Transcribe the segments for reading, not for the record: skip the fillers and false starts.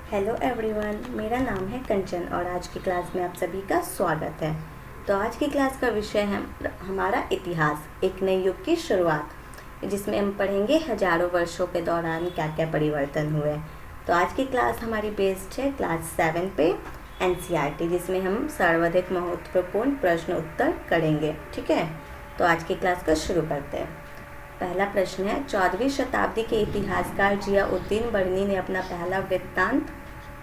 Hello everyone, मेरा नाम है कंचन और आज की क्लास में आप सभी का स्वागत है। तो आज की क्लास का विषय है हमारा इतिहास, एक नए युग की शुरुआत, जिसमें हम पढ़ेंगे हजारों वर्षों के दौरान क्या क्या परिवर्तन हुए। तो आज की क्लास हमारी बेस्ड है क्लास 7 पे एनसीईआरटी, जिसमें हम सर्वाधिक महत्वपूर्ण प्रश्न उत्तर करेंगे। ठीक है, तो आज की क्लास को शुरू करते हैं। पहला प्रश्न है, 14वीं शताब्दी के इतिहासकार जियाउद्दीन बर्नी ने अपना पहला वृत्तांत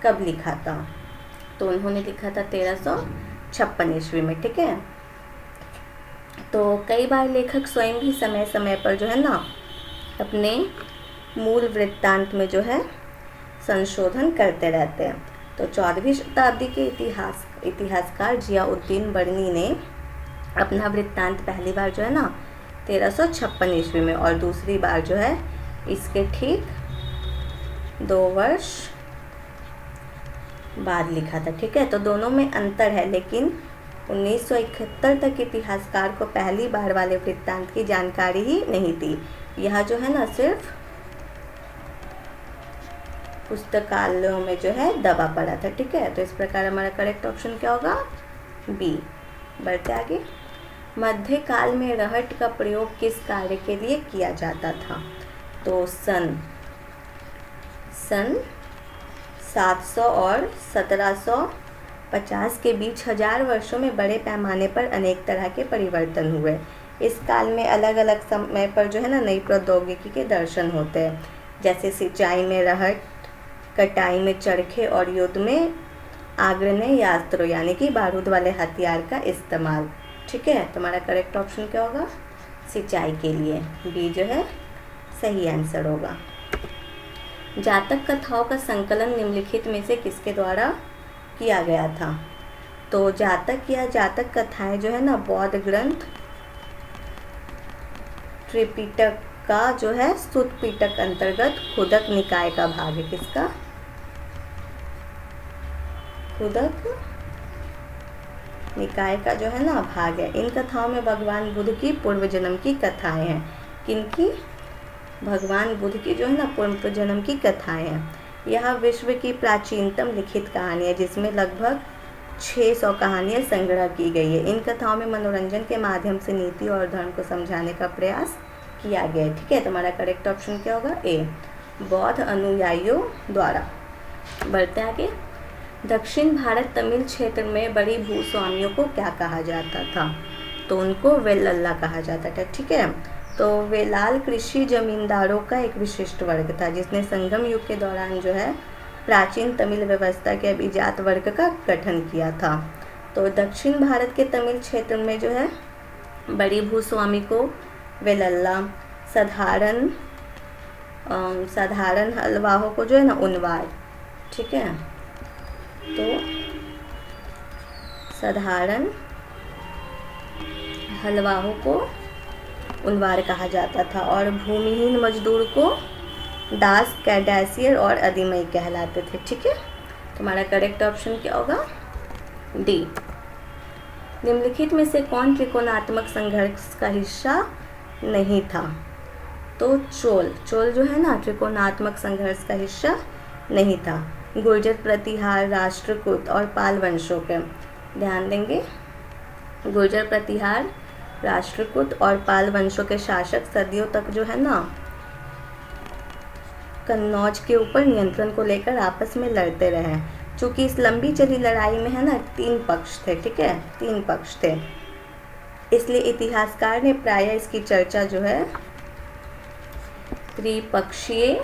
कब लिखा था? तो उन्होंने लिखा था 1356 ईस्वी में। ठीक है, तो कई बार लेखक स्वयं भी समय समय पर जो है ना अपने मूल वृत्तांत में जो है संशोधन करते रहते हैं। तो 14वीं शताब्दी के इतिहासकार जियाउद्दीन बर्नी ने अपना वृत्तांत पहली बार जो है ना 1356 ईस्वी में और दूसरी बार जो है इसके ठीक 2 वर्ष बाद लिखा था। ठीक है, तो दोनों में अंतर है, लेकिन 1971 तक इतिहासकार को पहली बार वाले वृत्तांत की जानकारी ही नहीं थी। यह जो है ना सिर्फ पुस्तकालयों में जो है दबा पड़ा था। ठीक है, तो इस प्रकार हमारा करेक्ट ऑप्शन क्या होगा? बी। बढ़ते आगे। मध्यकाल में रहट का प्रयोग किस कार्य के लिए किया जाता था? तो सन 700 और 1750 के बीच 1000 वर्षों में बड़े पैमाने पर अनेक तरह के परिवर्तन हुए। इस काल में अलग अलग समय पर जो है ना नई प्रौद्योगिकी के दर्शन होते हैं, जैसे सिंचाई में रहट, कटाई में चरखे और युद्ध में आग्नेयास्त्र यानी कि बारूद वाले हथियार का इस्तेमाल। ठीक है, तुम्हारा करेक्ट ऑप्शन क्या होगा? सिंचाई के लिए बी जो है सही आंसर होगा। जातक कथाओं का संकलन निम्नलिखित में से किसके द्वारा किया गया था? तो जातक या जातक कथाएं जो है ना बौद्ध ग्रंथ त्रिपिटक का जो है सुत्त पिटक अंतर्गत खुदक निकाय का भाग है। किसका? खुदक निकाय का जो है ना भाग है। इन कथाओं में भगवान बुद्ध की पूर्व जन्म की कथाएं हैं। किनकी? भगवान बुद्ध की जो है ना पूर्व जन्म की कथाएं हैं। यह विश्व की प्राचीनतम लिखित कहानी है, जिसमें लगभग 600 कहानियां संग्रह की गई है। इन कथाओं में मनोरंजन के माध्यम से नीति और धर्म को समझाने का प्रयास किया गया है। ठीक है, तुम्हारा करेक्ट ऑप्शन क्या होगा? ए, बौद्ध अनुयायियों द्वारा। बढ़ते आगे। दक्षिण भारत तमिल क्षेत्र में बड़ी भूस्वामियों को क्या कहा जाता था? तो उनको वेल्लल्ला कहा जाता था। ठीक है, तो वेलाल कृषि जमींदारों का एक विशिष्ट वर्ग था, जिसने संगम युग के दौरान जो है प्राचीन तमिल व्यवस्था के अभिजात वर्ग का गठन किया था। तो दक्षिण भारत के तमिल क्षेत्र में जो है बड़ी भूस्वामी को वेलल्ला, साधारण हलवाहों को जो है ना उनवार। ठीक है, तो साधारण हलवाहों को उनवार कहा जाता था और भूमिहीन मजदूर को दास, कैडेसियर और अधिमई कहलाते थे। ठीक है, तुम्हारा करेक्ट ऑप्शन क्या होगा? डी। निम्नलिखित में से कौन त्रिकोणात्मक संघर्ष का हिस्सा नहीं था? तो चोल जो है ना त्रिकोणात्मक संघर्ष का हिस्सा नहीं था। गुर्जर प्रतिहार, राष्ट्रकूट और पाल वंशों के ध्यान देंगे। गुर्जर प्रतिहार, राष्ट्रकूट और पाल वंशों के शासक सदियों तक जो है ना कन्नौज के ऊपर नियंत्रण को लेकर आपस में लड़ते रहे। चूंकि इस लंबी चली लड़ाई में है ना 3 पक्ष थे। ठीक है, 3 पक्ष थे, इसलिए इतिहासकार ने प्रायः इसकी चर्चा जो है त्रिपक्षीय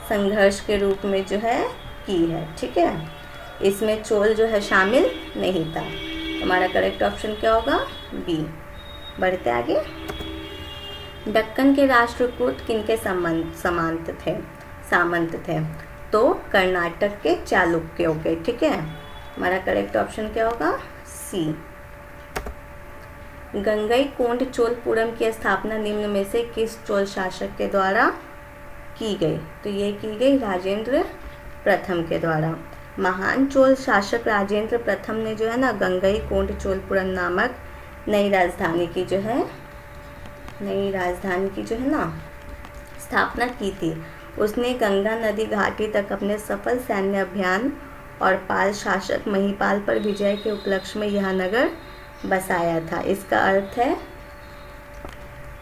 संघर्ष के रूप में जो है की है। ठीक है, इसमें चोल जो है शामिल नहीं था। हमारा करेक्ट ऑप्शन क्या होगा? बी। बढ़ते आगे। दक्कन के राष्ट्रकूट किनके सामंत थे? तो कर्नाटक के चालुक्यों के। ठीक है, हमारा करेक्ट ऑप्शन क्या होगा? सी। गंगईकोंड चोलपुरम की स्थापना निम्न में से किस चोल शासक के द्वारा की गई? तो ये की गई राजेंद्र प्रथम के द्वारा। महान चोल शासक राजेंद्र प्रथम ने जो है ना गंगईकोंड चोलपुरम नामक नई राजधानी की जो है ना स्थापना की थी उसने गंगा नदी घाटी तक अपने सफल सैन्य अभियान और पाल शासक महिपाल पर विजय के उपलक्ष्य में यह नगर बसाया था। इसका अर्थ है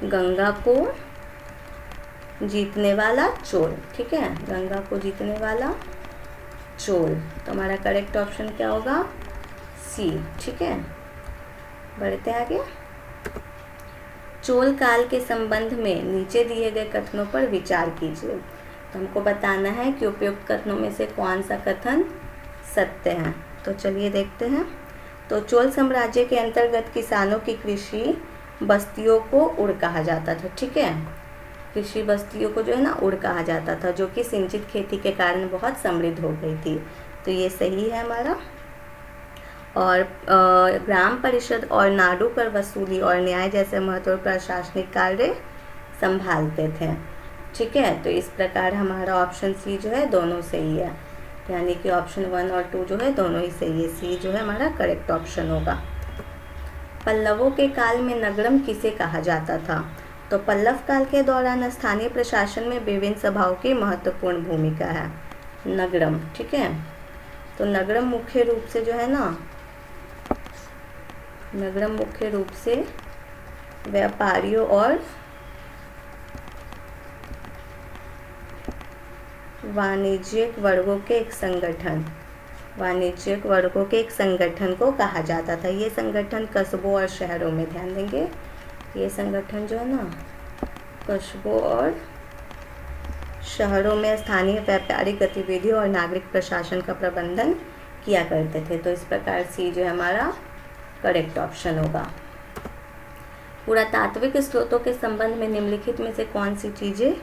गंगा को जीतने वाला चोर। ठीक है, गंगा को जीतने वाला चोर। तो हमारा करेक्ट ऑप्शन क्या होगा? सी। ठीक है, बढ़ते आगे। चोल काल के संबंध में नीचे दिए गए कथनों पर विचार कीजिए। तो हमको बताना है कि उपयुक्त कथनों में से कौन सा कथन सत्य है। तो चलिए देखते हैं। तो चोल साम्राज्य के अंतर्गत किसानों की कृषि बस्तियों को उड़ कहा जाता था। ठीक है, कृषि बस्तियों को जो है ना उड़ कहा जाता था, जो कि सिंचित खेती के कारण बहुत समृद्ध हो गई थी। तो ये सही है हमारा। और ग्राम परिषद और नाडु कर वसूली और न्याय जैसे महत्वपूर्ण प्रशासनिक कार्य संभालते थे। ठीक है, तो इस प्रकार हमारा ऑप्शन सी जो है दोनों सही है, यानी कि ऑप्शन 1 और 2 जो है दोनों ही सही है। सी जो है हमारा करेक्ट ऑप्शन होगा। पल्लवों के काल में नगरम किसे कहा जाता था? तो पल्लव काल के दौरान स्थानीय प्रशासन में विभिन्न सभाओं की महत्वपूर्ण भूमिका है। नगरम, ठीक है, तो नगरम मुख्य रूप से जो है ना, नगरम मुख्य रूप से व्यापारियों और वाणिज्यिक वर्गों के एक संगठन, वाणिज्यिक वर्गों के एक संगठन को कहा जाता था। ये संगठन कस्बों और शहरों में, ध्यान देंगे, ये संगठन जो है ना कस्बों और शहरों में स्थानीय व्यापारिक गतिविधियों और नागरिक प्रशासन का प्रबंधन किया करते थे। तो इस प्रकार सी जो है हमारा करेक्ट ऑप्शन होगा। पुरातात्विक स्रोतों के संबंध में निम्नलिखित में से कौन सी चीज़ें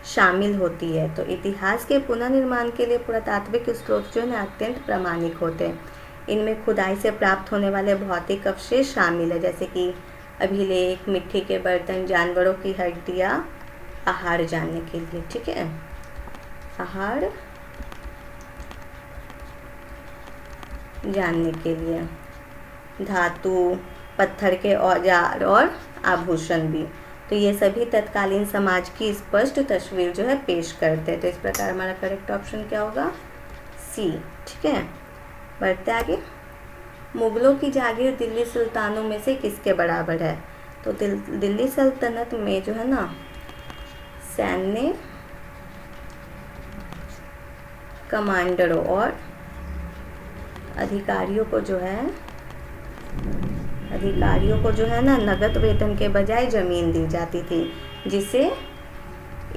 शामिल होती है? तो इतिहास के पुनर्निर्माण के लिए पुरातात्विक स्रोत जो है ना अत्यंत प्रामाणिक होते हैं। इनमें खुदाई से प्राप्त होने वाले भौतिक अवशेष शामिल है, जैसे कि अभिलेख, मिट्टी के बर्तन, जानवरों की हड्डियाँ, आहार जानने के लिए। ठीक है, आहार जानने के लिए, धातु, पत्थर के औजार और आभूषण भी। तो ये सभी तत्कालीन समाज की स्पष्ट तस्वीर जो है पेश करते हैं। तो इस प्रकार हमारा करेक्ट ऑप्शन क्या होगा? सी। ठीक है, बढ़ते आगे। मुगलों की जागीर दिल्ली सुल्तानों में से किसके बराबर है? तो दिल्ली सल्तनत में जो है ना सैन्य कमांडरों और अधिकारियों को जो है ना नगद वेतन के बजाय जमीन दी जाती थी, जिसे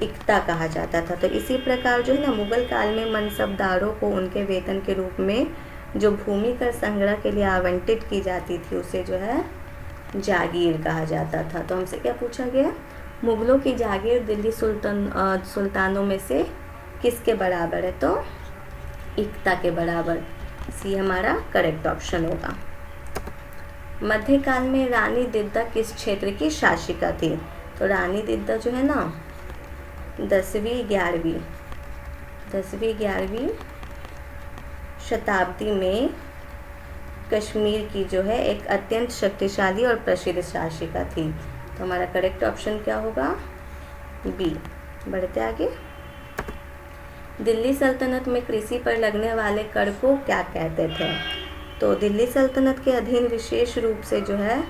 इक्ता कहा जाता था। तो इसी प्रकार जो है ना मुगल काल में मनसबदारों को उनके वेतन के रूप में जो भूमि कर संग्रह के लिए आवंटित की जाती थी उसे जो है जागीर कहा जाता था। तो हमसे क्या पूछा गया? मुगलों की जागीर दिल्ली सुल्तानों में से किसके बराबर है? तो इक्ता के बराबर। सी हमारा करेक्ट ऑप्शन होगा। मध्यकाल में रानी दिद्दा किस क्षेत्र की शासिका थी? तो रानी दिद्दा जो है ना 10वीं 11वीं शताब्दी में कश्मीर की जो है एक अत्यंत शक्तिशाली और प्रसिद्ध शासिका थी। तो हमारा करेक्ट ऑप्शन क्या होगा? बी। बढ़ते आगे। दिल्ली सल्तनत में कृषि पर लगने वाले कर को क्या कहते थे? तो दिल्ली सल्तनत के अधीन विशेष रूप से जो है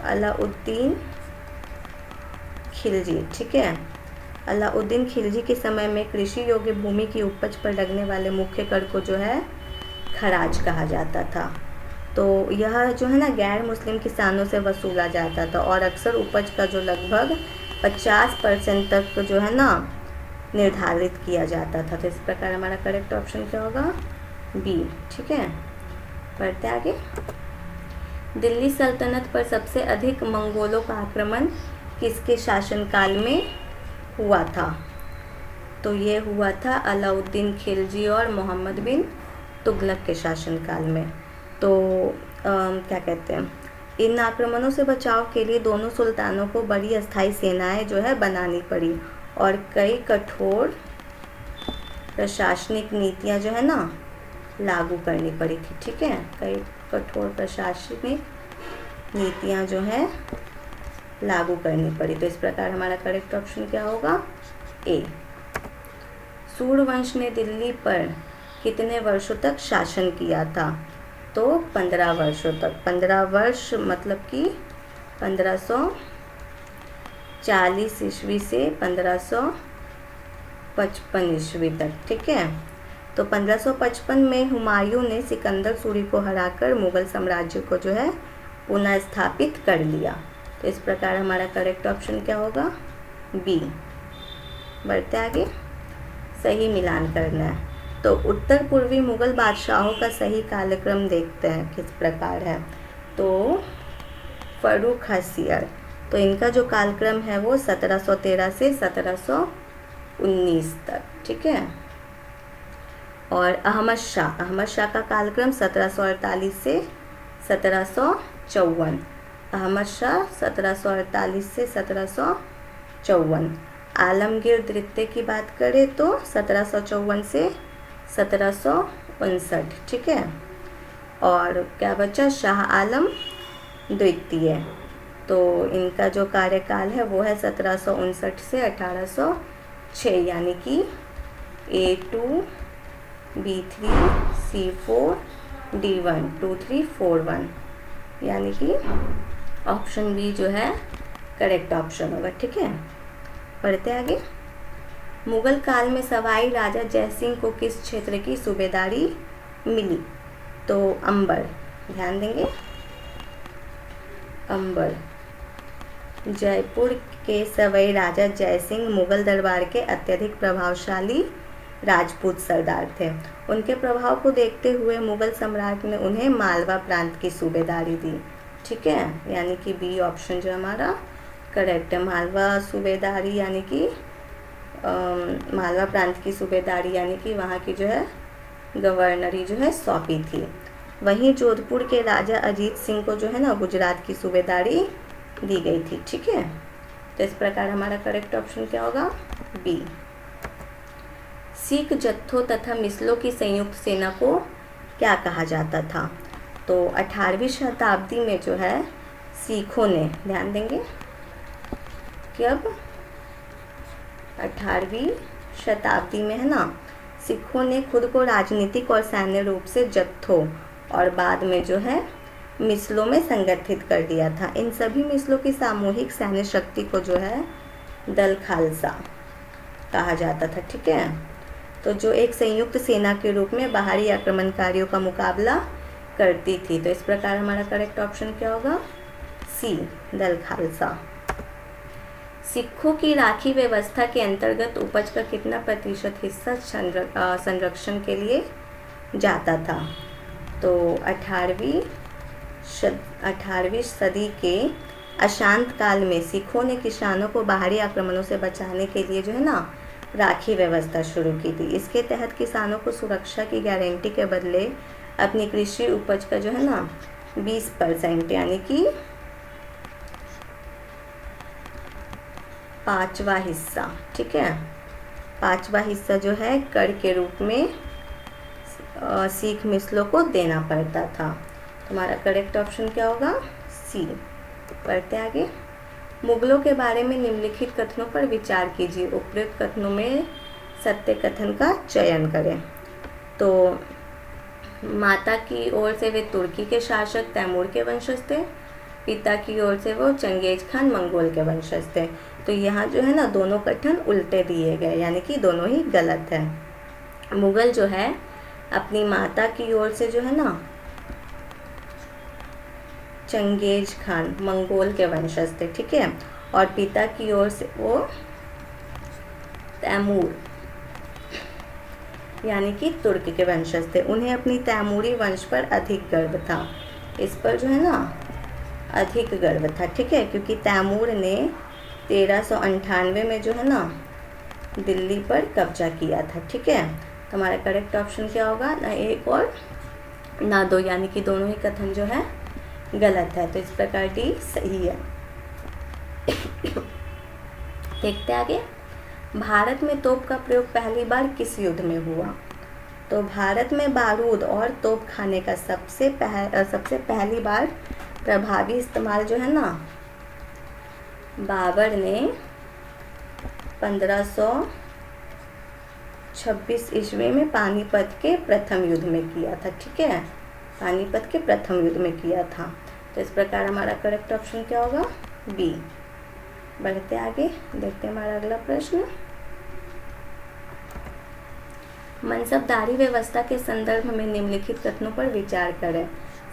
अलाउद्दीन खिलजी, ठीक है, अलाउद्दीन खिलजी के समय में कृषि योग्य भूमि की उपज पर लगने वाले मुख्य कर को जो है खराज कहा जाता था। तो यह जो है ना गैर मुस्लिम किसानों से वसूला जाता था और अक्सर उपज का जो लगभग 50% तक जो है ना निर्धारित किया जाता था। तो इस प्रकार हमारा करेक्ट ऑप्शन क्या होगा? बी। ठीक है, बढ़ते आगे। दिल्ली सल्तनत पर सबसे अधिक मंगोलों का आक्रमण किसके शासनकाल में हुआ था? तो ये हुआ था अलाउद्दीन खिलजी और मोहम्मद बिन तुगलक के शासनकाल में। तो क्या कहते हैं, इन आक्रमणों से बचाव के लिए दोनों सुल्तानों को बड़ी अस्थायी सेनाएं जो है बनानी पड़ी और कई कठोर प्रशासनिक नीतियां जो है ना लागू करनी पड़ी थी। ठीक है, कई कठोर प्रशासनिक नीतियां जो है लागू करनी पड़ी। तो इस प्रकार हमारा करेक्ट ऑप्शन क्या होगा? ए। सूर्यवंश ने दिल्ली पर कितने वर्षों तक शासन किया था? तो 15 वर्षों तक। 15 वर्ष मतलब कि 1540 ईस्वी से 1555 ईस्वी तक, ठीक है। तो 1555 में हुमायूं ने सिकंदर सूरी को हराकर मुगल साम्राज्य को जो है पुनः स्थापित कर लिया। तो इस प्रकार हमारा करेक्ट ऑप्शन क्या होगा? बी। बढ़ते आगे, सही मिलान करना है। तो उत्तर पूर्वी मुगल बादशाहों का सही कालक्रम देखते हैं किस प्रकार है। तो फर्रुखासियर, तो इनका जो कालक्रम है वो 1713 से 1719 तक, ठीक है। और अहमद शाह का कालक्रम 1748 से 1754। अहमद शाह 1748 से 1754। आलमगीर द्वितीय की बात करें तो 1754 से 1759, ठीक है। और क्या बचा? शाह आलम द्वितीय, तो इनका जो कार्यकाल है वो है 1759 से 1806, यानी कि A2 B3 C4 D1 2 3 4 1, यानी कि ऑप्शन बी जो है करेक्ट ऑप्शन होगा, ठीक है। पढ़ते आगे। मुगल काल में सवाई राजा जयसिंह को किस क्षेत्र की सूबेदारी मिली? तो अंबर, ध्यान देंगे, अंबर। जयपुर के सवाई राजा जयसिंह मुगल दरबार के अत्यधिक प्रभावशाली राजपूत सरदार थे। उनके प्रभाव को देखते हुए मुगल सम्राट ने उन्हें मालवा प्रांत की सूबेदारी दी, ठीक है। यानी कि बी ऑप्शन जो हमारा करेक्ट है। मालवा सूबेदारी यानी कि मालवा प्रांत की सूबेदारी यानी कि वहाँ की जो है गवर्नरी जो है सौंपी थी। वहीं जोधपुर के राजा अजीत सिंह को जो है ना गुजरात की सूबेदारी दी गई थी, ठीक है। तो इस प्रकार हमारा करेक्ट ऑप्शन क्या होगा? बी। सिख जत्थों तथा मिसलों की संयुक्त सेना को क्या कहा जाता था? तो 18वीं शताब्दी में जो है सिखों ने, ध्यान देंगे कि अब 18वीं शताब्दी में है ना, सिखों ने खुद को राजनीतिक और सैन्य रूप से जत्थों और बाद में जो है मिसलों में संगठित कर दिया था। इन सभी मिसलों की सामूहिक सैन्य शक्ति को जो है दल खालसा कहा जाता था, ठीक है। तो जो एक संयुक्त सेना के रूप में बाहरी आक्रमणकारियों का मुकाबला करती थी। तो इस प्रकार हमारा करेक्ट ऑप्शन क्या होगा? सी, दल खालसा। सिखों की राखी व्यवस्था के अंतर्गत उपज का कितना प्रतिशत हिस्सा संरक्षण के लिए जाता था? तो 18वीं सदी के अशांत काल में सिखों ने किसानों को बाहरी आक्रमणों से बचाने के लिए जो है ना राखी व्यवस्था शुरू की थी। इसके तहत किसानों को सुरक्षा की गारंटी के बदले अपनी कृषि उपज का जो है ना 20% यानी कि 5वां हिस्सा, ठीक है, 5वां हिस्सा जो है कर के रूप में सिख मिसलों को देना पड़ता था। तुम्हारा करेक्ट ऑप्शन क्या होगा? सी। पढ़ते आगे। मुगलों के बारे में निम्नलिखित कथनों पर विचार कीजिए। उपयुक्त कथनों में सत्य कथन का चयन करें। तो माता की ओर से वे तुर्की के शासक तैमूर के वंशज थे, पिता की ओर से वो चंगेज खान मंगोल के वंशज थे। तो यहाँ जो है ना दोनों कथन उल्टे दिए गए, यानी कि दोनों ही गलत है। मुगल जो है अपनी माता की ओर से जो है ना चंगेज खान मंगोल के वंशज थे, ठीक है, और पिता की ओर से वो तैमूर यानी कि तुर्क के वंशज थे। उन्हें अपनी तैमूरी वंश पर अधिक गर्व था। इस पर जो है ना अधिक गर्व था, ठीक है, क्योंकि तैमूर ने 1398 में जो है ना दिल्ली पर कब्जा किया था, ठीक है। तो हमारा करेक्ट ऑप्शन क्या होगा? ना एक और ना दो, यानी कि दोनों ही कथन जो है गलत है। तो इस प्रकार डी सही है। देखते आगे। भारत में तोप का प्रयोग पहली बार किस युद्ध में हुआ? तो भारत में बारूद और तोप खाने का सबसे पहली बार प्रभावी इस्तेमाल जो है ना बाबर ने 1526 ईस्वी में पानीपत के प्रथम युद्ध में किया था। ठीक है, पानीपत के प्रथम युद्ध में किया था। तो इस प्रकार हमारा करेक्ट ऑप्शन क्या होगा? बी। बढ़ते आगे, देखते हैं हमारा अगला प्रश्न। मनसबदारी व्यवस्था के संदर्भ में निम्नलिखित कथनों पर विचार करें,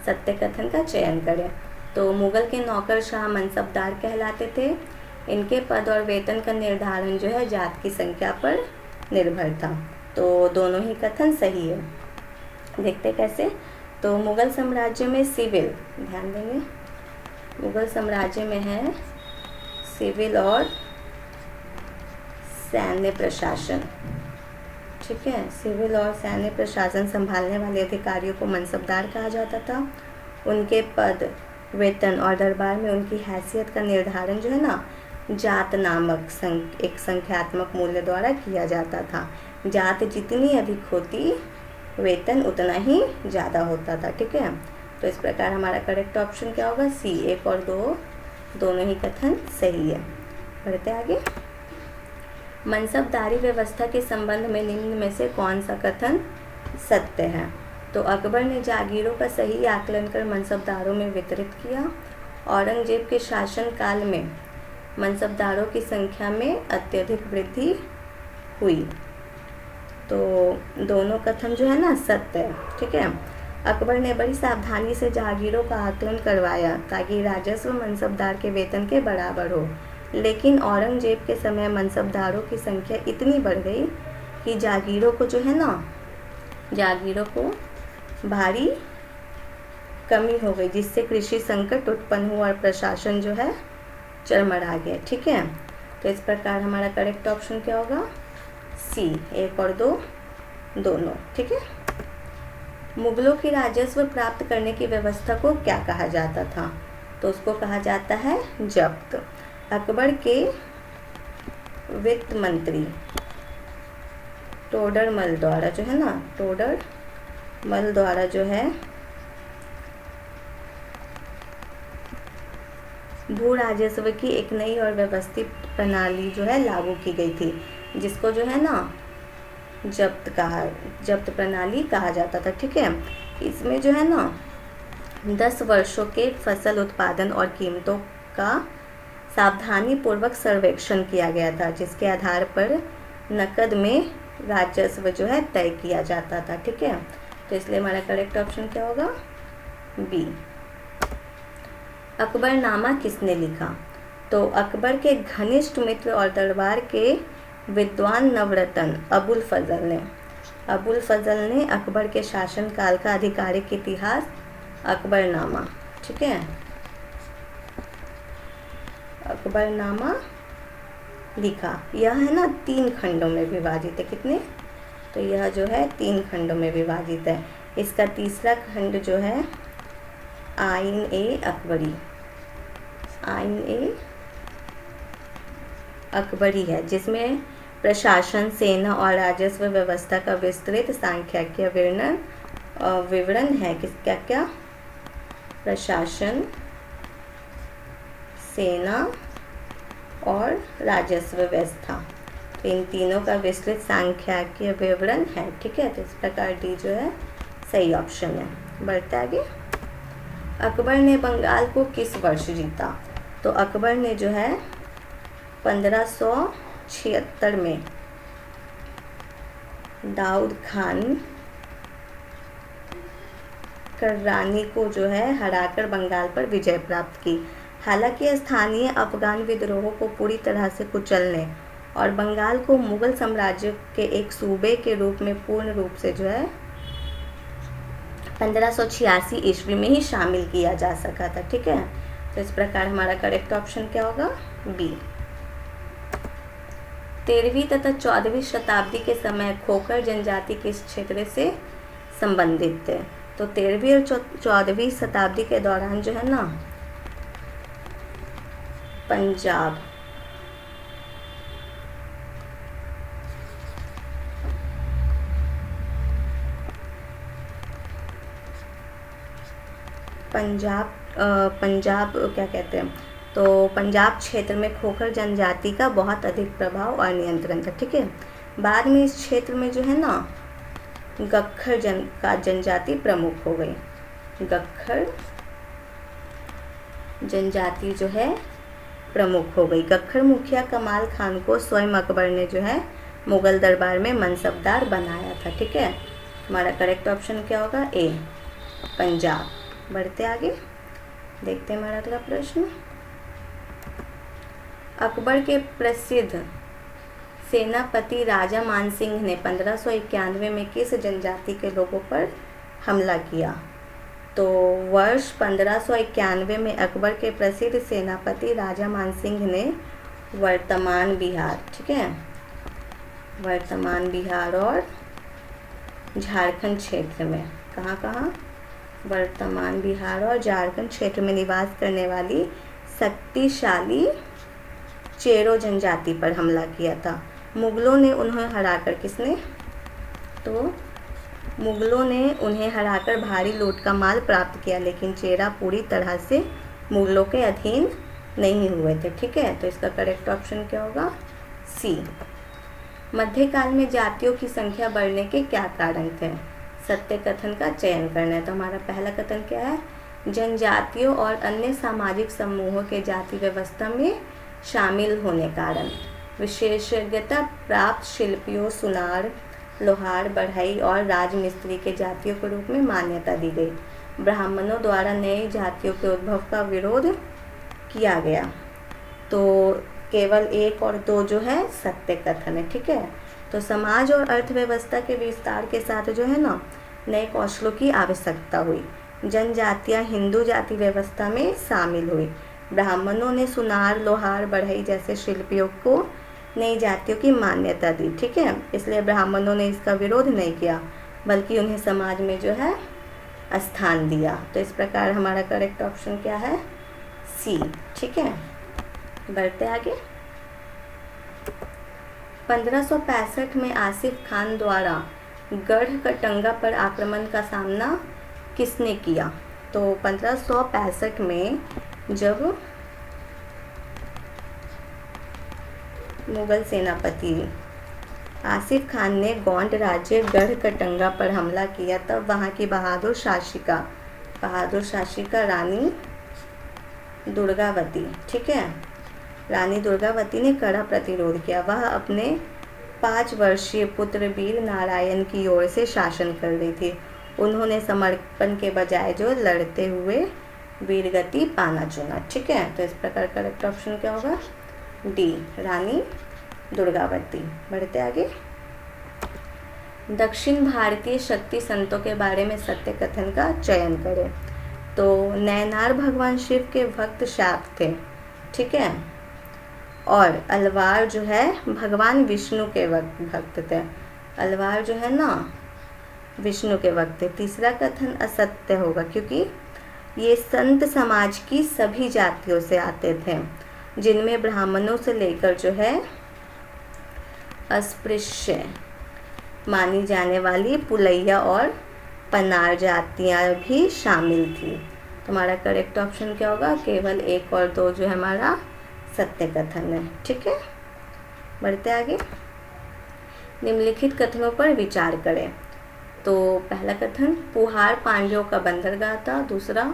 सत्य कथन का चयन करें। तो मुगल के नौकरशाह मनसबदार कहलाते थे। इनके पद और वेतन का निर्धारण जो है जात की संख्या पर निर्भर था। तो दोनों ही कथन सही है। देखते कैसे। तो मुगल साम्राज्य में सिविल, ध्यान देंगे, मुगल साम्राज्य में है सिविल और सैन्य प्रशासन। ठीक है, सिविल और सैन्य प्रशासन संभालने वाले अधिकारियों को मनसबदार कहा जाता था। उनके पद, वेतन और दरबार में उनकी हैसियत का निर्धारण जो है ना जात नामक एक संख्यात्मक मूल्य द्वारा किया जाता था। जात जितनी अधिक होती वेतन उतना ही ज़्यादा होता था। ठीक है, तो इस प्रकार हमारा करेक्ट ऑप्शन क्या होगा? सी। 1 और 2 दोनों ही कथन सही है। बढ़ते आगे। मनसबदारी व्यवस्था के संबंध में निम्न में से कौन सा कथन सत्य है? तो अकबर ने जागीरों का सही आकलन कर मनसबदारों में वितरित किया। औरंगजेब के शासन काल में मनसबदारों की संख्या में अत्यधिक वृद्धि हुई। तो दोनों कथन जो है ना सत्य है। ठीक है, अकबर ने बड़ी सावधानी से जागीरों का आकलन करवाया ताकि राजस्व मनसबदार के वेतन के बराबर हो। लेकिन औरंगजेब के समय मनसबदारों की संख्या इतनी बढ़ गई कि जागीरों को जो है ना जागीरों को भारी कमी हो गई, जिससे कृषि संकट उत्पन्न हुआ और प्रशासन जो है चरमरा गया। ठीक है, तो इस प्रकार हमारा करेक्ट ऑप्शन क्या होगा? सी। 1 और 2 दोनों। ठीक है, मुगलों की राजस्व प्राप्त करने की व्यवस्था को क्या कहा जाता था? तो उसको कहा जाता है जब्त। अकबर के वित्त मंत्री टोडरमल द्वारा जो है ना टोडरमल द्वारा जो है भू राजस्व की एक नई और व्यवस्थित प्रणाली जो है लागू की गई थी, जिसको जो है ना जब्त प्रणाली कहा जाता था। ठीक है, इसमें जो है ना 10 वर्षों के फसल उत्पादन और कीमतों का सावधानी पूर्वक सर्वेक्षण किया गया था, जिसके आधार पर नकद में राजस्व जो है तय किया जाता था। ठीक है, तो इसलिए हमारा करेक्ट ऑप्शन क्या होगा? बी। अकबरनामा किसने लिखा? तो अकबर के घनिष्ठ मित्र और दरबार के विद्वान नवरत्न अबुल फजल ने अकबर के शासनकाल का आधिकारिक इतिहास अकबरनामा, ठीक है, अकबरनामा लिखा। यह है ना 3 खंडों में विभाजित है। कितने? तो यह जो है 3 खंडों में विभाजित है। इसका तीसरा खंड जो है आइन ए अकबरी है, जिसमें प्रशासन, सेना और राजस्व व्यवस्था का विस्तृत सांख्यिकीय विवरण है। किसका क्या? प्रशासन, सेना और राजस्व व्यवस्था, तो इन तीनों का विस्तृत सांख्यिकीय विवरण है। ठीक है, तो इस प्रकार डी जो है सही ऑप्शन है। बढ़ते आगे। अकबर ने बंगाल को किस वर्ष जीता? तो अकबर ने जो है 1576 में दाऊद खान कर्रानी को जो है हराकर बंगाल पर विजय प्राप्त की। हालांकि स्थानीय अफगान विद्रोह को पूरी तरह से कुचलने और बंगाल को मुगल साम्राज्य के एक सूबे के रूप में पूर्ण रूप से जो है 1586 ईस्वी में ही शामिल किया जा सका था। ठीक है, तो इस प्रकार हमारा करेक्ट ऑप्शन क्या होगा? बी। 13वीं तथा 14वीं शताब्दी के समय खोखर जनजाति किस क्षेत्र से संबंधित थे? तो 13वीं और 14वीं शताब्दी के दौरान जो है ना पंजाब, पंजाब क्या कहते हैं, तो पंजाब क्षेत्र में खोखर जनजाति का बहुत अधिक प्रभाव और नियंत्रण था। ठीक है, बाद में इस क्षेत्र में जो है ना गख्खर जनजाति प्रमुख हो गई। गख्खर जनजाति जो है प्रमुख हो गई। गख्खर मुखिया कमाल खान को स्वयं अकबर ने जो है मुगल दरबार में मनसबदार बनाया था। ठीक है, हमारा करेक्ट ऑप्शन क्या होगा? ए, पंजाब। बढ़ते आगे, देखते हैं हमारा अगला प्रश्न। अकबर के प्रसिद्ध सेनापति राजा मानसिंह ने 1591 में किस जनजाति के लोगों पर हमला किया? तो वर्ष 1591 में अकबर के प्रसिद्ध सेनापति राजा मानसिंह ने वर्तमान बिहार, ठीक है, वर्तमान बिहार और झारखंड क्षेत्र में, कहाँ वर्तमान बिहार और झारखंड क्षेत्र में निवास करने वाली शक्तिशाली चेरो जनजाति पर हमला किया था। मुगलों ने उन्हें हराकर, किसने? तो मुगलों ने उन्हें हराकर भारी लूट का माल प्राप्त किया, लेकिन चेरा पूरी तरह से मुगलों के अधीन नहीं हुए थे। ठीक है, तो इसका करेक्ट ऑप्शन क्या होगा? सी। मध्यकाल में जातियों की संख्या बढ़ने के क्या कारण थे? सत्य कथन का चयन करना है। तो हमारा पहला कथन क्या है? जनजातियों और अन्य सामाजिक समूहों के जाति व्यवस्था में शामिल होने कारण विशेषज्ञता प्राप्त शिल्पियों, सुनार, लोहार, बढ़ई और राजमिस्त्री के जातियों के रूप में मान्यता दी गई। ब्राह्मणों द्वारा नई जातियों के उद्भव का विरोध किया गया। तो केवल 1 और 2 जो है सत्य कथन है। ठीक है, तो समाज और अर्थव्यवस्था के विस्तार के साथ जो है ना नए कौशलों की आवश्यकता हुई। जनजातियां हिंदू जाति व्यवस्था में शामिल हुई। ब्राह्मणों ने सुनार, लोहार, बढ़ई जैसे शिल्पियों को नई जातियों की मान्यता दी। ठीक है, इसलिए ब्राह्मणों ने इसका विरोध नहीं किया, बल्कि उन्हें समाज में जो है स्थान दिया। तो इस प्रकार हमारा करेक्ट ऑप्शन क्या है? सी। ठीक है, बढ़ते आगे। 1565 में आसिफ खान द्वारा गढ़ कटंगा पर आक्रमण का सामना किसने किया? तो 1565 में जब मुगल सेनापति आसिफ खान ने गोंड राज्य गढ़ कटंगा पर हमला किया, तब वहाँ की बहादुर शासिका रानी दुर्गावती, ठीक है, रानी दुर्गावती ने कड़ा प्रतिरोध किया। वह अपने 5 वर्षीय पुत्र वीर नारायण की ओर से शासन कर रही थी। उन्होंने समर्पण के बजाय जो लड़ते हुए वीरगति पाना चुना। ठीक है, तो इस प्रकार करेक्ट ऑप्शन क्या होगा? डी, रानी दुर्गावती। बढ़ते आगे। दक्षिण भारतीय शक्ति संतों के बारे में सत्य कथन का चयन करें। तो नैनार भगवान शिव के भक्त शाक्त थे। ठीक है, और अलवार जो है भगवान विष्णु के भक्त थे। अलवार जो है ना विष्णु के भक्त थे। तीसरा कथन असत्य होगा, क्योंकि ये संत समाज की सभी जातियों से आते थे, जिनमें ब्राह्मणों से लेकर जो है अस्पृश्य मानी जाने वाली पुलैया और पनार जातियाँ भी शामिल थी। तो हमारा करेक्ट ऑप्शन क्या होगा? केवल 1 और 2 जो है हमारा सत्य कथन है। ठीक है, बढ़ते आगे। निम्नलिखित कथनों पर विचार करें। तो पहला कथन पुहार पांड्यों का बंदरगाह था, दूसरा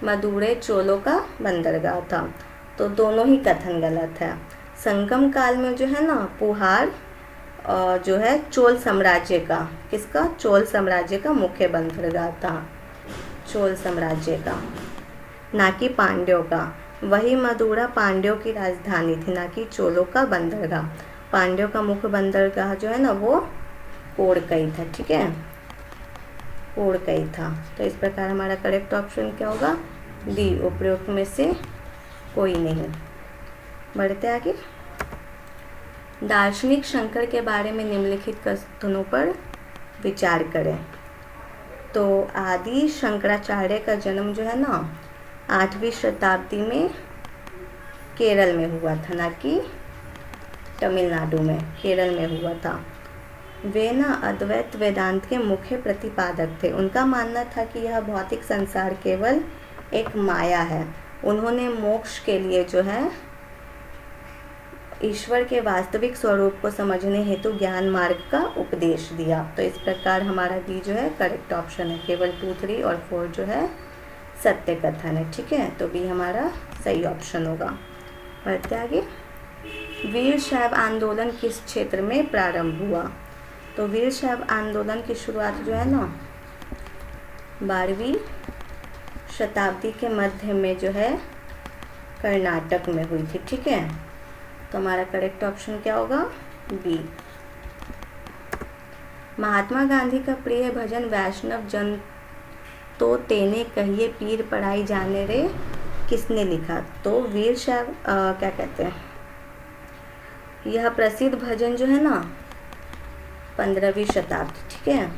मदुरै चोलों का बंदरगाह था। तो दोनों ही कथन गलत है। संगम काल में जो है ना पुहार जो है चोल साम्राज्य का, किसका? चोल साम्राज्य का मुख्य बंदरगाह था, चोल साम्राज्य का, ना कि पांड्यों का। वही मदुरा पांड्यों की राजधानी थी, ना कि चोलों का बंदरगाह। पांड्यों का मुख्य बंदरगाह जो है ना वो कोड़कई था। ठीक है, कोड़कई था। तो इस प्रकार हमारा करेक्ट ऑप्शन क्या होगा? डी, उपरोक्त में से कोई नहीं। बढ़ते आगे। दार्शनिक शंकर के बारे में निम्नलिखित कथनों पर विचार करें। तो आदि शंकराचार्य का जन्म जो है ना 8वीं शताब्दी में केरल में हुआ था, ना कि तमिलनाडु में, केरल में हुआ था। वे ना अद्वैत वेदांत के मुख्य प्रतिपादक थे। उनका मानना था कि यह भौतिक संसार केवल एक माया है उन्होंने मोक्ष के लिए जो है ईश्वर के वास्तविक स्वरूप को समझने हेतु ज्ञान मार्ग का उपदेश दिया। तो इस प्रकार हमारा बी जो है करेक्ट ऑप्शन है। केवल 2, 3 और 4 जो है सत्य कथन है। ठीक है, तो बी हमारा सही ऑप्शन होगा। बढ़ते आगे। वीर शैव आंदोलन किस क्षेत्र में प्रारंभ हुआ? तो वीर शैव आंदोलन की शुरुआत जो है ना 12वीं शताब्दी के मध्य में जो है कर्नाटक में हुई थी। ठीक है, तो हमारा करेक्ट ऑप्शन क्या होगा? बी। महात्मा गांधी का प्रिय भजन वैष्णव जन तो तेने कहिए पीर पढ़ाई जाने रे किसने लिखा? तो वीर शैव क्या कहते हैं, यह प्रसिद्ध भजन जो है ना 15वीं शताब्दी, ठीक है,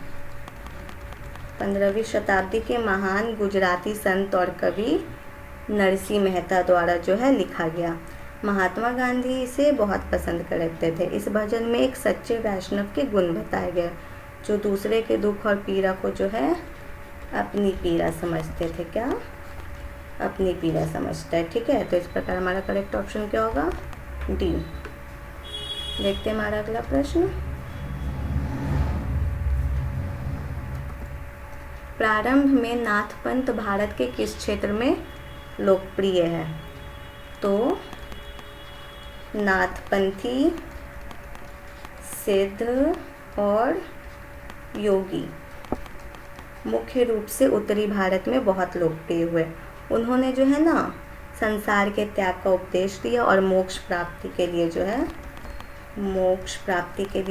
15वीं शताब्दी के महान गुजराती संत और कवि नरसिंह मेहता द्वारा जो है लिखा गया। महात्मा गांधी इसे बहुत पसंद करते थे। इस भजन में एक सच्चे वैष्णव के गुण बताए गए जो दूसरे के दुख और पीड़ा को जो है अपनी पीड़ा समझते थे। क्या? अपनी पीड़ा समझता है। ठीक है, तो इस प्रकार हमारा करेक्ट ऑप्शन क्या होगा? डी। देखते हैं हमारा अगला प्रश्न। प्रारंभ में नाथपंथ भारत के किस क्षेत्र में लोकप्रिय है? तो नाथपंथी, सिद्ध और योगी मुख्य रूप से उत्तरी भारत में बहुत लोकप्रिय हुए। उन्होंने जो है ना संसार के त्याग का उपदेश दिया और मोक्ष प्राप्ति के लिए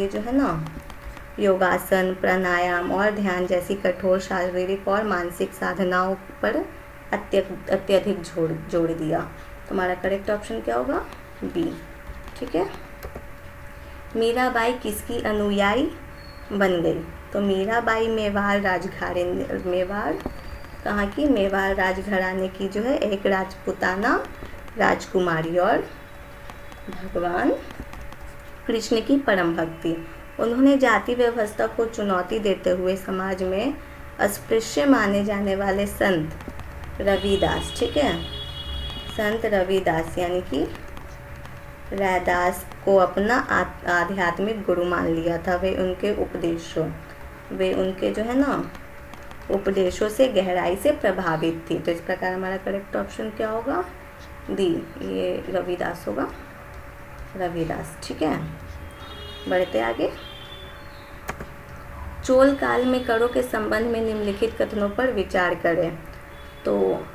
जो है ना योगासन, प्राणायाम और ध्यान जैसी कठोर शारीरिक और मानसिक साधनाओं पर अत्यधिक जोड़ दिया। तो हमारा करेक्ट ऑप्शन क्या होगा? बी। ठीक है, मीराबाई किसकी अनुयायी बन गई? तो मीराबाई मेवाड़ कहाँ की? मेवाड़ राजघराने की जो है एक राजपुताना राजकुमारी और भगवान कृष्ण की परम भक्ति। उन्होंने जाति व्यवस्था को चुनौती देते हुए समाज में अस्पृश्य माने जाने वाले संत रविदास, ठीक है, संत रविदास यानी कि रैदास को अपना आध्यात्मिक गुरु मान लिया था। वे उनके जो है ना उपदेशों से गहराई से प्रभावित थी। तो इस प्रकार हमारा करेक्ट ऑप्शन क्या होगा? डी, ये रविदास होगा, रविदास। ठीक है, बढ़ते आगे। चोल काल में करों के संबंध में निम्नलिखित कथनों पर विचार करें। तो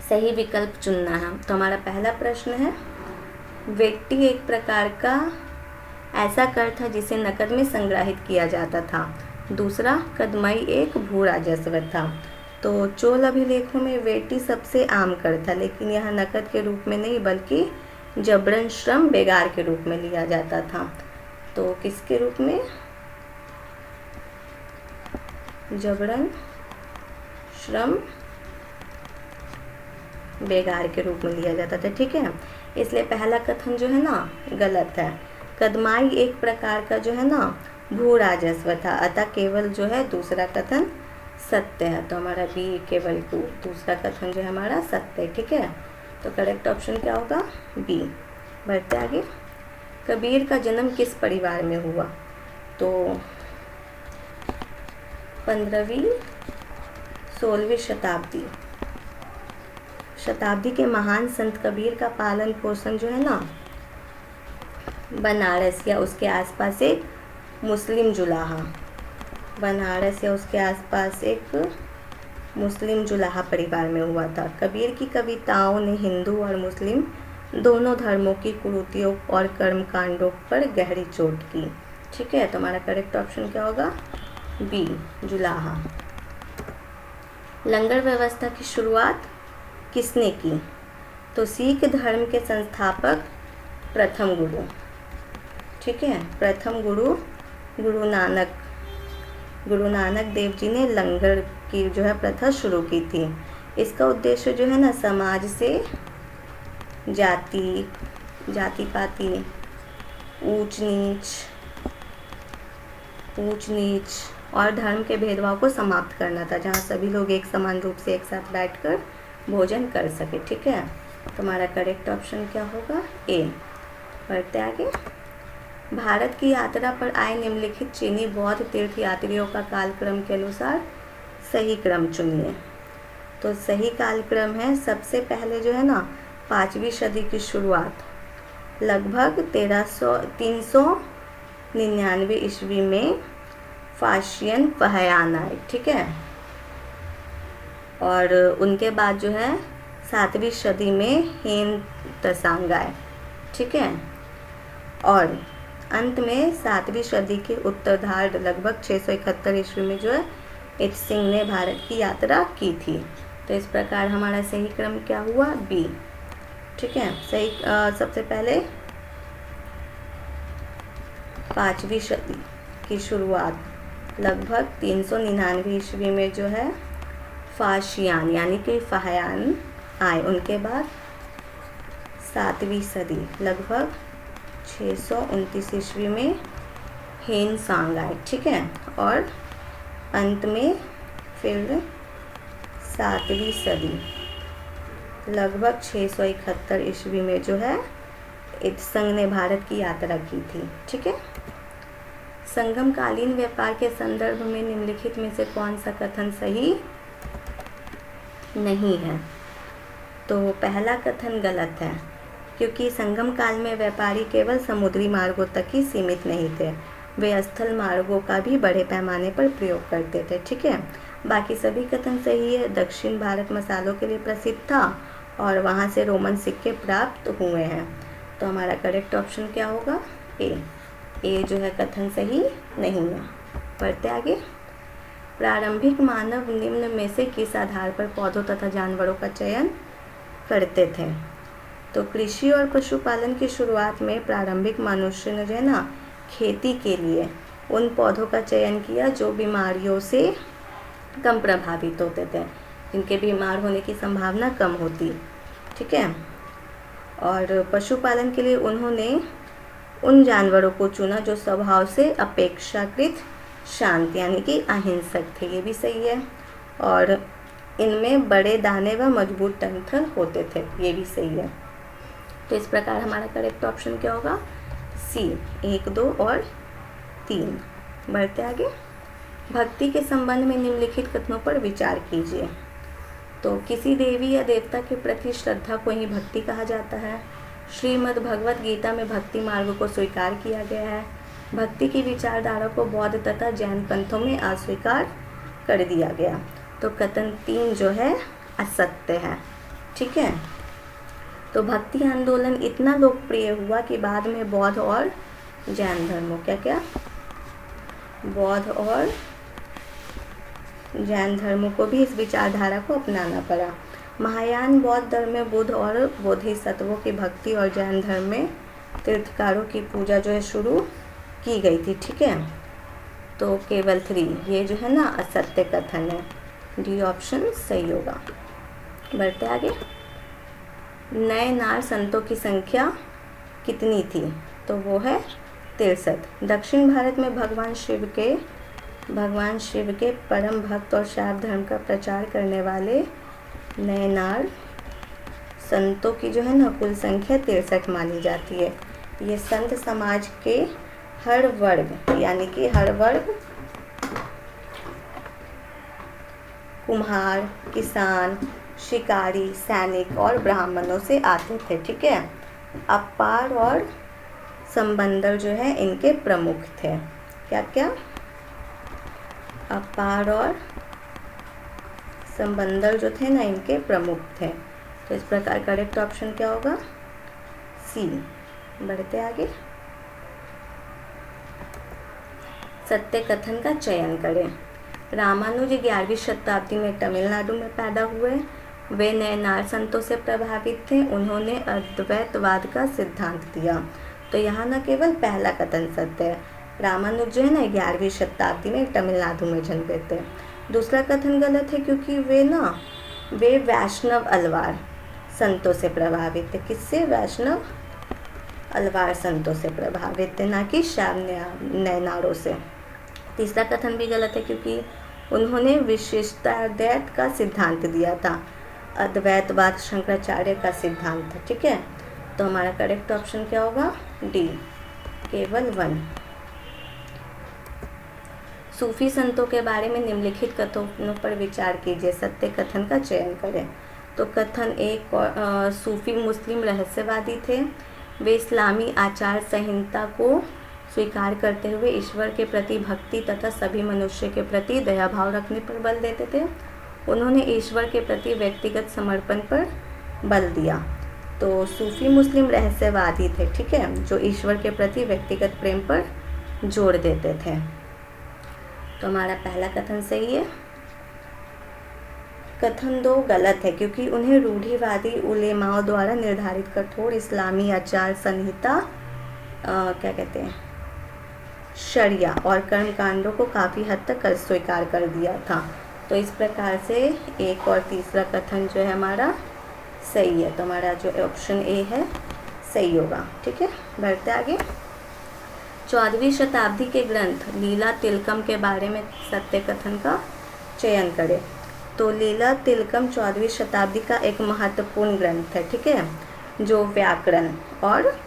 सही विकल्प चुनना है। तो हमारा पहला प्रश्न है, वेट्टी एक प्रकार का ऐसा कर था जिसे नकद में संग्रहित किया जाता था। दूसरा, कदमाई एक भू राजस्व था। तो चोल अभिलेखों में वेट्टी सबसे आम कर था, लेकिन यह नकद के रूप में नहीं बल्कि जबरन श्रम बेगार के रूप में लिया जाता था। तो किसके रूप में? जबरन श्रम बेगार के रूप में लिया जाता था। ठीक है, इसलिए पहला कथन जो है ना गलत है। कदमाई एक प्रकार का जो है ना भू राजस्व था, अतः केवल जो है दूसरा कथन सत्य है। तो हमारा बी केवल दूसरा कथन जो है हमारा सत्य है। ठीक है, तो करेक्ट ऑप्शन क्या होगा? बी। बढ़ते आगे। कबीर का जन्म किस परिवार में हुआ? तो 15वीं 16वीं शताब्दी के महान संत कबीर का पालन पोषण जो है ना बनारस या उसके आसपास एक मुस्लिम जुलाहा परिवार में हुआ था। कबीर की कविताओं ने हिंदू और मुस्लिम दोनों धर्मों की कुरीतियों और कर्मकांडों पर गहरी चोट की। ठीक है, तो हमारा करेक्ट ऑप्शन क्या होगा? बी, जुलाहा। लंगर व्यवस्था की शुरुआत किसने की? तो सिख धर्म के संस्थापक प्रथम गुरु, ठीक है, प्रथम गुरु नानक देव जी ने लंगर की जो है प्रथा शुरू की थी। इसका उद्देश्य जो है ना समाज से जाति पाति, ऊंच नीच और धर्म के भेदभाव को समाप्त करना था, जहाँ सभी लोग एक समान रूप से एक साथ बैठकर भोजन कर सके। ठीक है, तो हमारा करेक्ट ऑप्शन क्या होगा? ए। बढ़ते आगे। भारत की यात्रा पर आए निम्नलिखित चीनी बौद्ध तीर्थ यात्रियों का कालक्रम के अनुसार सही क्रम चुनिए। तो सही कालक्रम है, सबसे पहले जो है ना 5वीं सदी की शुरुआत, लगभग 399 ईस्वी में फाशियन फहयान आए। ठीक है, और उनके बाद जो है 7वीं सदी में हेन त्सांग आए। ठीक है, और अंत में 7वीं सदी के उत्तरार्ध लगभग 671 ईस्वी में जो है इत्सिंग ने भारत की यात्रा की थी। तो इस प्रकार हमारा सही क्रम क्या हुआ? बी। ठीक है, सही सबसे पहले 5वीं सदी की शुरुआत लगभग 399 ईस्वी में जो है फाशियान यानी कि फहयान आए। उनके बाद 7वीं सदी लगभग 629 ईस्वी में हेन सांग आए। ठीक है, और अंत में फिर 7वीं सदी लगभग 671 ईस्वी में जो है इत्संग ने भारत की यात्रा की थी। ठीक है, संगमकालीन व्यापार के संदर्भ में निम्नलिखित में से कौन सा कथन सही नहीं है? तो पहला कथन गलत है, क्योंकि संगम काल में व्यापारी केवल समुद्री मार्गों तक ही सीमित नहीं थे, वे स्थल मार्गों का भी बड़े पैमाने पर प्रयोग करते थे। ठीक है, बाकी सभी कथन सही है। दक्षिण भारत मसालों के लिए प्रसिद्ध था और वहाँ से रोमन सिक्के प्राप्त हुए हैं। तो हमारा करेक्ट ऑप्शन क्या होगा? ए जो है कथन सही नहीं है। पढ़ते आगे। प्रारंभिक मानव निम्न में से किस आधार पर पौधों तथा जानवरों का चयन करते थे? तो कृषि और पशुपालन की शुरुआत में प्रारंभिक मनुष्य ने जो है ना खेती के लिए उन पौधों का चयन किया जो बीमारियों से कम प्रभावित होते थे, जिनके बीमार होने की संभावना कम होती। ठीक है, और पशुपालन के लिए उन्होंने उन जानवरों को चुना जो स्वभाव से अपेक्षाकृत शांत यानी कि अहिंसक थे, ये भी सही है। और इनमें बड़े दाने व मजबूत तंत्र होते थे, ये भी सही है। तो इस प्रकार हमारा करेक्ट ऑप्शन क्या होगा? सी, 1, 2 और 3। बढ़ते आगे। भक्ति के संबंध में निम्नलिखित कथनों पर विचार कीजिए। तो किसी देवी या देवता के प्रति श्रद्धा को ही भक्ति कहा जाता है। श्रीमद् भगवत गीता में भक्ति मार्ग को स्वीकार किया गया है। भक्ति की विचारधारा को बौद्ध तथा जैन पंथों में अस्वीकार कर दिया गया। तो कथन 3 जो है असत्य है। ठीक है, तो भक्ति आंदोलन इतना लोकप्रिय हुआ कि बाद में बौद्ध और जैन धर्मों बौद्ध और जैन धर्मों को भी इस विचारधारा को अपनाना पड़ा। महायान बौद्ध धर्म में बुद्ध और बोधिसत्वों की भक्ति और जैन धर्म में तीर्थकारों की पूजा जो है शुरू की गई थी। ठीक है, तो केवल 3 ये जो है ना असत्य कथन है। डी ऑप्शन सही होगा। बढ़ते आगे। नए नार संतों की संख्या कितनी थी? तो वो है 63। दक्षिण भारत में भगवान शिव के परम भक्त और शैव धर्म का प्रचार करने वाले नए नार संतों की जो है ना कुल संख्या 63 मानी जाती है। ये संत समाज के हर वर्ग यानी कि हर वर्ग, कुम्हार, किसान, शिकारी, सैनिक और ब्राह्मणों से आते थे। ठीक है, अपार और संबंदर जो है इनके प्रमुख थे। क्या? अपार और संबंदर जो थे ना इनके प्रमुख थे। तो इस प्रकार करेक्ट ऑप्शन क्या होगा? सी। बढ़ते आगे। सत्य कथन का चयन करें। रामानुज 11वीं शताब्दी में तमिलनाडु में पैदा हुए। वे नए नार संतों से प्रभावित थे। उन्होंने अद्वैतवाद का सिद्धांत दिया। तो यहाँ न केवल पहला कथन सत्य है, रामानुज जो है ना 11वीं शताब्दी में तमिलनाडु में जन्मे थे। दूसरा कथन गलत है क्योंकि वे वैष्णव अलवार संतों से प्रभावित थे। किससे? वैष्णव अलवार संतों से प्रभावित थे, ना कि शैव नए नारों से। तीसरा कथन भी गलत है क्योंकि उन्होंने विशिष्टाद्वैत का सिद्धांत दिया था। अद्वैतवाद शंकराचार्य का सिद्धांत है। ठीक है, तो हमारा करेक्ट ऑप्शन क्या होगा? डी, केवल वन। सूफी संतों के बारे में निम्नलिखित कथनों पर विचार कीजिए, सत्य कथन का चयन करें। तो कथन एक, सूफी मुस्लिम रहस्यवादी थे। वे इस्लामी आचार संहिता को स्वीकार करते हुए ईश्वर के प्रति भक्ति तथा सभी मनुष्य के प्रति दया भाव रखने पर बल देते थे। उन्होंने ईश्वर के प्रति व्यक्तिगत समर्पण पर बल दिया। तो सूफी मुस्लिम रहस्यवादी थे, ठीक है, जो ईश्वर के प्रति व्यक्तिगत प्रेम पर जोर देते थे। तो हमारा पहला कथन सही है। कथन 2 गलत है, क्योंकि उन्हें रूढ़िवादी उलेमाओं द्वारा निर्धारित कठोर इस्लामी आचार संहिता क्या कहते हैं, शरिया और कर्मकांडों को काफ़ी हद तक अस्वीकार कर दिया था। तो इस प्रकार से एक और तीसरा कथन जो है हमारा सही है। तो हमारा जो ऑप्शन ए है सही होगा। ठीक है, बढ़ते आगे। 14वीं शताब्दी के ग्रंथ लीला तिलकम के बारे में सत्य कथन का चयन करें। तो लीला तिलकम 14वीं शताब्दी का एक महत्वपूर्ण ग्रंथ है, ठीक है, जो व्याकरण और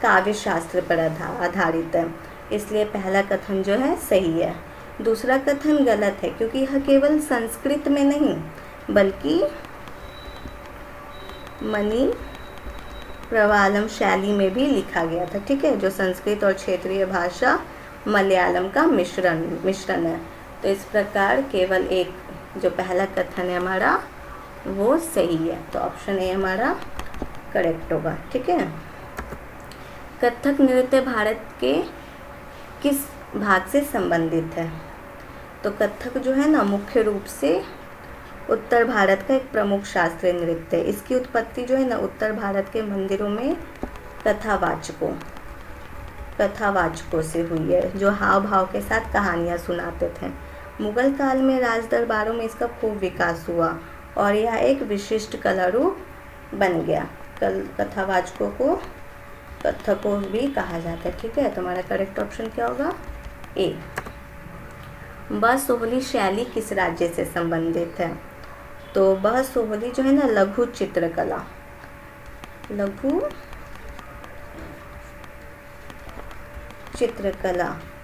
काव्य शास्त्र पर आधारित है, इसलिए पहला कथन जो है सही है। दूसरा कथन गलत है, क्योंकि यह केवल संस्कृत में नहीं बल्कि मणि प्रवालम शैली में भी लिखा गया था, ठीक है, जो संस्कृत और क्षेत्रीय भाषा मलयालम का मिश्रण है। तो इस प्रकार केवल एक जो पहला कथन है हमारा वो सही है। तो ऑप्शन ए हमारा करेक्ट होगा। ठीक है, कथक नृत्य भारत के किस भाग से संबंधित है? तो कथक जो है ना मुख्य रूप से उत्तर भारत का एक प्रमुख शास्त्रीय नृत्य है। इसकी उत्पत्ति जो है ना उत्तर भारत के मंदिरों में कथावाचकों से हुई है, जो हाव भाव के साथ कहानियाँ सुनाते थे। मुगल काल में राज दरबारों में इसका खूब विकास हुआ और यह एक विशिष्ट कला रूप बन गया। कथावाचकों को कथकों भी कहा जाता है। ठीक है, तो हमारा करेक्ट ऑप्शन क्या होगा? ए। बसोहली शैली किस राज्य से संबंधित है? तो बसोहली जो है ना लघु चित्रकला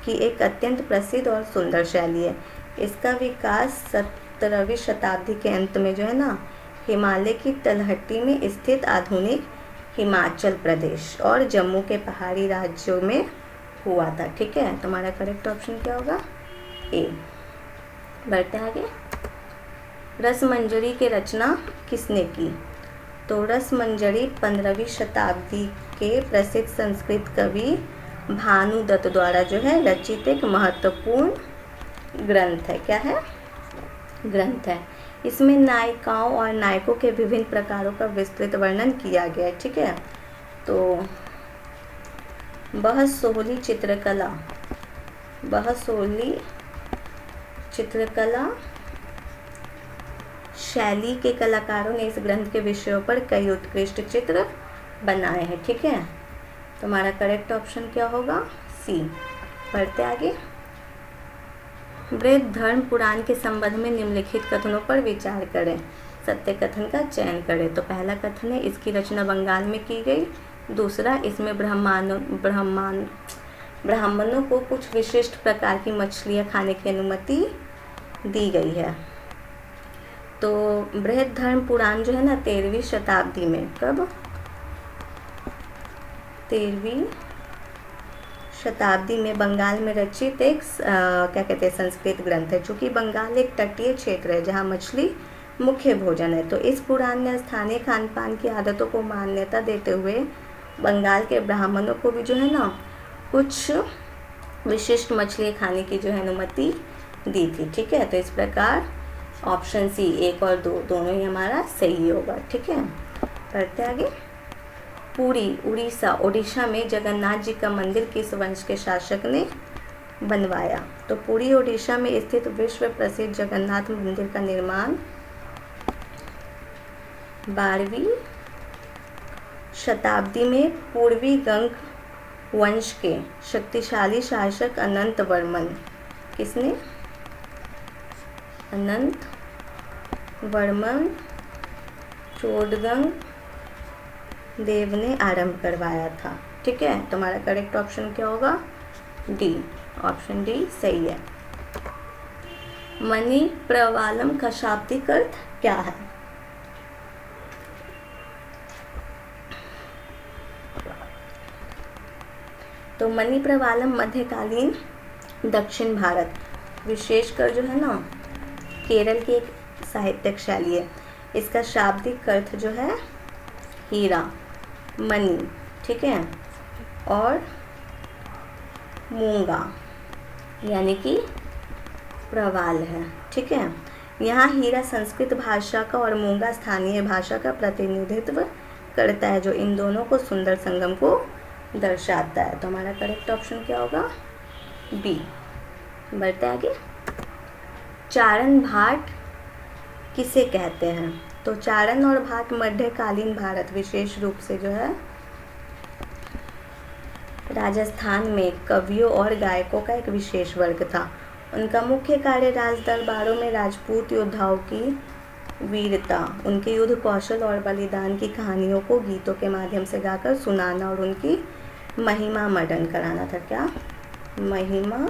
की एक अत्यंत प्रसिद्ध और सुंदर शैली है। इसका विकास 17वीं शताब्दी के अंत में जो है ना हिमालय की तलहटी में स्थित आधुनिक हिमाचल प्रदेश और जम्मू के पहाड़ी राज्यों में हुआ था। ठीक है, तो हमारा करेक्ट ऑप्शन क्या होगा? ए। बढ़ते आगे। रसमंजरी की रचना किसने की? तो रसमंजरी 15वीं शताब्दी के प्रसिद्ध संस्कृत कवि भानुदत्त द्वारा जो है रचित एक महत्वपूर्ण ग्रंथ है। क्या है? ग्रंथ है। इसमें नायिकाओं और नायकों के विभिन्न प्रकारों का विस्तृत वर्णन किया गया है। ठीक है, तो बसोहली चित्रकला शैली के कलाकारों ने इस ग्रंथ के विषयों पर कई उत्कृष्ट चित्र बनाए हैं। ठीक है, तो हमारा करेक्ट ऑप्शन क्या होगा? सी। बढ़ते आगे। बृहद धर्म पुराण के संबंध में निम्नलिखित कथनों पर विचार करें, सत्य कथन का चयन करें। तो पहला कथन है इसकी रचना बंगाल में की गई। दूसरा, इसमें ब्राह्मणों को कुछ विशिष्ट प्रकार की मछलियाँ खाने की अनुमति दी गई है। तो बृहद धर्म पुराण जो है ना 13वीं शताब्दी में, कब? 13वीं शताब्दी में बंगाल में रचित एक क्या कहते हैं संस्कृत ग्रंथ है, चूँकि बंगाल एक तटीय क्षेत्र है जहाँ मछली मुख्य भोजन है। तो इस पुराण ने स्थानीय खान पान की आदतों को मान्यता देते हुए बंगाल के ब्राह्मणों को भी जो है ना कुछ विशिष्ट मछली खाने की जो है अनुमति दी थी। ठीक है, तो इस प्रकार ऑप्शन सी 1 और 2 दोनों ही हमारा सही होगा। ठीक है, पढ़ते आगे। पुरी उड़ीसा में जगन्नाथ जी का मंदिर किस वंश के शासक ने बनवाया? तो पुरी उड़ीसा में स्थित विश्व प्रसिद्ध जगन्नाथ मंदिर का निर्माण 12वीं शताब्दी में पूर्वी गंग वंश के शक्तिशाली शासक अनंत वर्मन चोडगंग देव ने आरंभ करवाया था। ठीक है, तुम्हारा करेक्ट ऑप्शन क्या होगा? डी, ऑप्शन डी सही है। मणि प्रवालम का शाब्दिक अर्थ क्या है? तो मणि प्रवालम मध्यकालीन दक्षिण भारत, विशेषकर जो है ना केरल की एक साहित्यिक शैली है। इसका शाब्दिक अर्थ जो है हीरा, मणि, ठीक है, और मूंगा यानी कि प्रवाल है। ठीक है, यहाँ हीरा संस्कृत भाषा का और मूंगा स्थानीय भाषा का प्रतिनिधित्व करता है, जो इन दोनों को सुंदर संगम को दर्शाता है। तो हमारा करेक्ट ऑप्शन क्या होगा? बी। बढ़ते आगे। चारण भाट किसे कहते हैं? तो चारण और भाट मध्यकालीन भारत, विशेष रूप से जो है राजस्थान में कवियों और गायकों का एक विशेष वर्ग था। उनका मुख्य कार्य राज दरबारों में राजपूत योद्धाओं की वीरता, उनके युद्ध कौशल और बलिदान की कहानियों को गीतों के माध्यम से गाकर सुनाना और उनकी महिमा मंडन कराना था। क्या? महिमा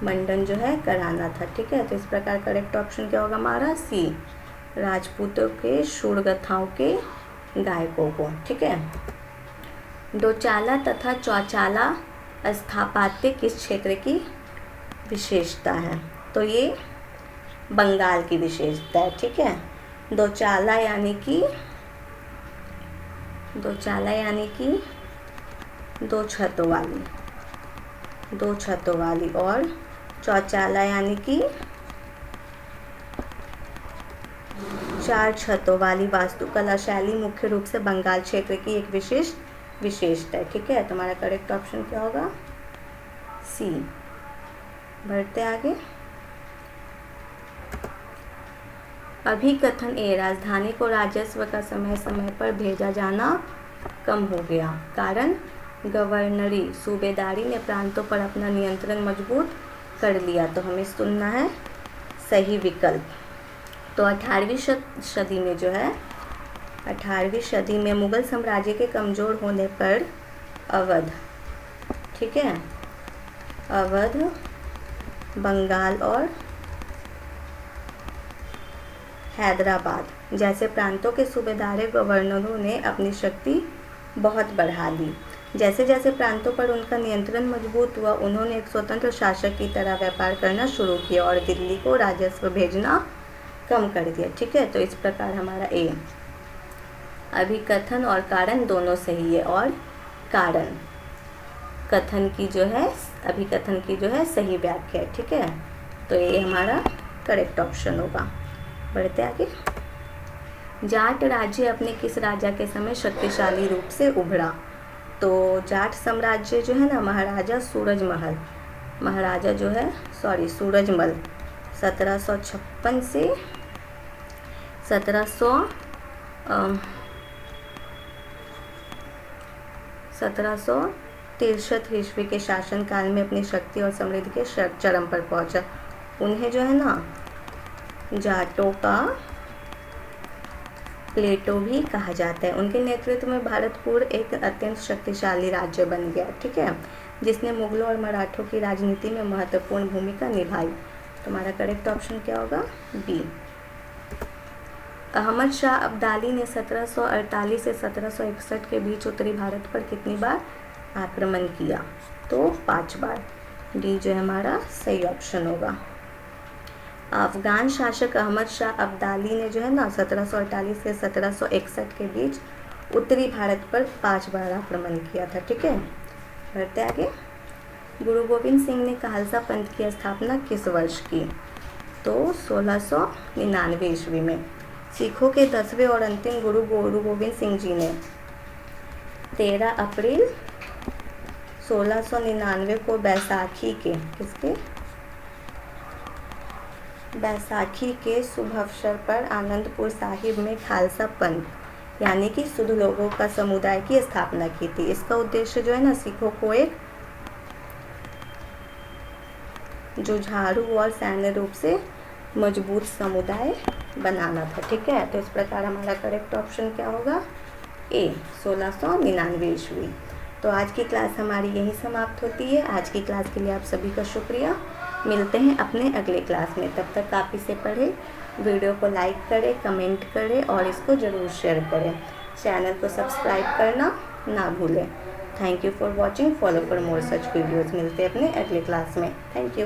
मंडन जो है कराना था। ठीक है, तो इस प्रकार करेक्ट ऑप्शन क्या होगा हमारा? सी, राजपूतों के शूर गाथाओं के गायकों को। ठीक है, डोचाला तथा चौचाला स्थापत्य किस क्षेत्र की विशेषता है? तो ये बंगाल की विशेषता है। ठीक है, डोचाला यानी कि दो छतों वाली, और चौचाला यानी कि 4 छतों वाली वास्तुकला शैली मुख्य रूप से बंगाल क्षेत्र की एक विशेषता है। ठीक है, तुम्हारा करेक्ट ऑप्शन क्या होगा? सी। बढ़ते आगे। अभिकथन ए, राजधानी को राजस्व का समय समय पर भेजा जाना कम हो गया, कारण गवर्नरी सूबेदारी ने प्रांतों पर अपना नियंत्रण मजबूत कर लिया। तो हमें सुनना है सही विकल्प। तो 18वीं सदी में जो है 18वीं सदी में मुगल साम्राज्य के कमज़ोर होने पर अवध, ठीक है, अवध, बंगाल और हैदराबाद जैसे प्रांतों के सूबेदार गवर्नरों ने अपनी शक्ति बहुत बढ़ा ली। जैसे जैसे प्रांतों पर उनका नियंत्रण मजबूत हुआ, उन्होंने एक स्वतंत्र शासक की तरह व्यापार करना शुरू किया और दिल्ली को राजस्व भेजना कम कर दिया। ठीक है, तो इस प्रकार हमारा ए, अभिकथन और कारण दोनों सही है, और कारण कथन की जो है, अभिकथन की जो है सही व्याख्या है। ठीक है, तो ये हमारा करेक्ट ऑप्शन होगा। बढ़ते आगे। जाट राज्य अपने किस राजा के समय शक्तिशाली रूप से उभरा? तो जाट साम्राज्य जो है ना, महाराजा सूरजमल 1756 से 1763 ईस्वी के शासनकाल में अपनी शक्ति और समृद्धि के चरम पर पहुंचा। उन्हें जो है ना जाटों का प्लेटो भी कहा जाता है। उनके नेतृत्व में भारतपुर एक अत्यंत शक्तिशाली राज्य बन गया। ठीक है, जिसने मुगलों और मराठों की राजनीति में महत्वपूर्ण भूमिका निभाई। तुम्हारा करेक्ट ऑप्शन क्या होगा? बी। अहमद शाह अब्दाली ने 1748 से 1761 के बीच उत्तरी भारत पर कितनी बार आक्रमण किया? तो 5 बार। डी जो है हमारा सही ऑप्शन होगा। अफगान शासक अहमद शाह अब्दाली ने जो है ना 1748 से 1761 के बीच उत्तरी भारत पर 5 बार आक्रमण किया था। ठीक है, बढ़ते आगे। गुरु गोविंद सिंह ने खालसा पंथ की स्थापना किस वर्ष की? तो 1699 ईस्वी में। सिखों के 10वें और अंतिम गुरु गोविंद सिंह जी ने 13 अप्रैल 1699 को बैसाखी के शुभ अवसर पर आनंदपुर साहिब में खालसा पंथ यानी कि शुद्ध लोगों का समुदाय की स्थापना की थी। इसका उद्देश्य जो है ना सिखों को एक जुझारू और सैन्य रूप से मजबूत समुदाय बनाना था। ठीक है, तो इस प्रकार हमारा करेक्ट ऑप्शन क्या होगा? ए, 1699 ईस्वी। तो आज की क्लास हमारी यही समाप्त होती है। आज की क्लास के लिए आप सभी का शुक्रिया। मिलते हैं अपने अगले क्लास में। तब तक आप इसे पढ़ें, वीडियो को लाइक करें, कमेंट करें और इसको ज़रूर शेयर करें। चैनल को सब्सक्राइब करना ना भूलें। Thank you for watching. Follow for more such videos. मिलते हैं अपने अगले क्लास में। Thank you.